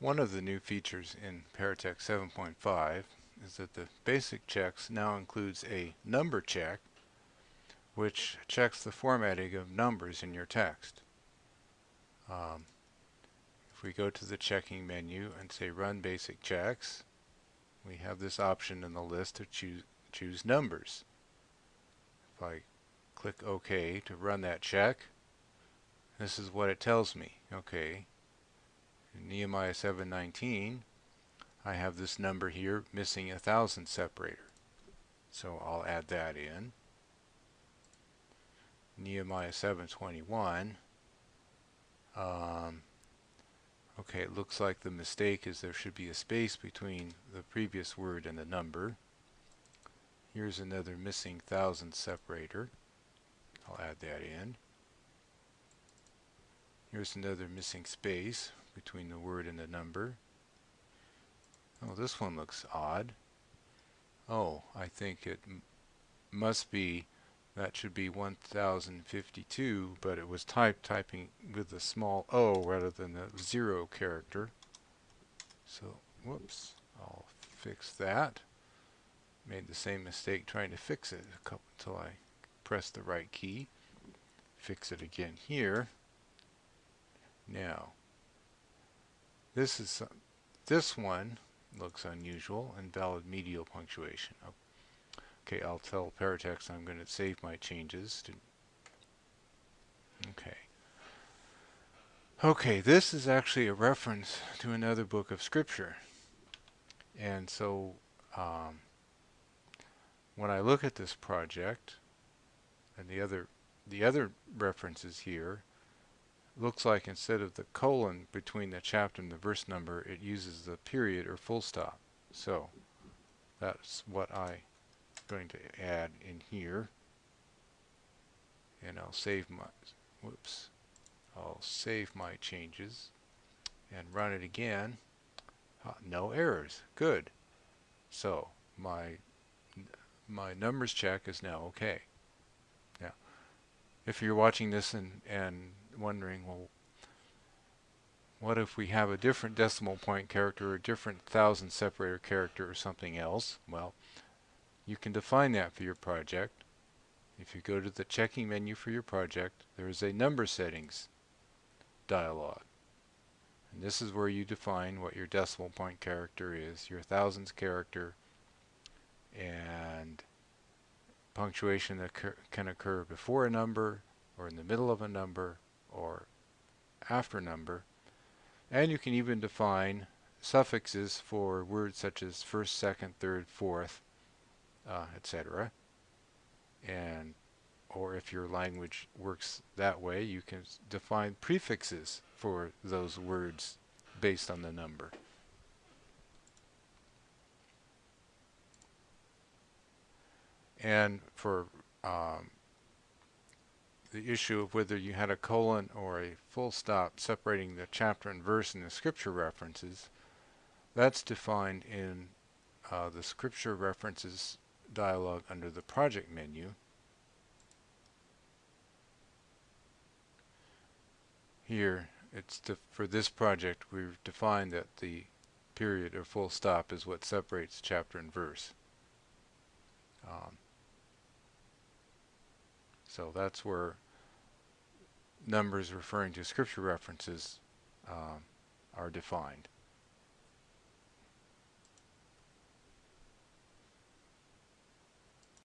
One of the new features in Paratext 7.5 is that the basic checks now includes a number check, which checks the formatting of numbers in your text. If we go to the checking menu and say Run Basic Checks, we have this option in the list to choose numbers. If I click OK to run that check, this is what it tells me. Okay, in Nehemiah 7:19, I have this number here missing a thousand separator. So I'll add that in. Nehemiah 7:21. Okay, it looks like the mistake is there should be a space between the previous word and the number. Here's another missing thousand separator. I'll add that in. Here's another missing space between the word and the number. Oh, this one looks odd. Oh, I think it must be, that should be 1052, but it was typing with a small o rather than a 0 character. So, whoops, I'll fix that. Made the same mistake trying to fix it until I press the right key. Fix it again here. Now, this one looks unusual. Invalid medial punctuation. Okay, I'll tell Paratext I'm going to save my changes. Okay, this is actually a reference to another book of Scripture. And so, when I look at this project, and the other references here, looks like instead of the colon between the chapter and the verse number, it uses the period or full stop. So that's what I'm going to add in here. And I'll save my changes and run it again. No errors. Good. So my numbers check is now okay. Now, if you're watching this and wondering, well, what if we have a different decimal point character or a different thousand separator character or something else? Well, you can define that for your project. If you go to the checking menu for your project, there is a number settings dialog. And this is where you define what your decimal point character is, your thousands character, and punctuation that can occur before a number, or in the middle of a number, or after a number. And you can even define suffixes for words such as first, second, third, fourth, etc. And or if your language works that way, you can define prefixes for those words based on the number. And for the issue of whether you had a colon or a full stop separating the chapter and verse in the scripture references, that's defined in the scripture references dialog under the project menu. Here, for this project, we've defined that the period or full stop is what separates chapter and verse. So that's where numbers referring to scripture references are defined.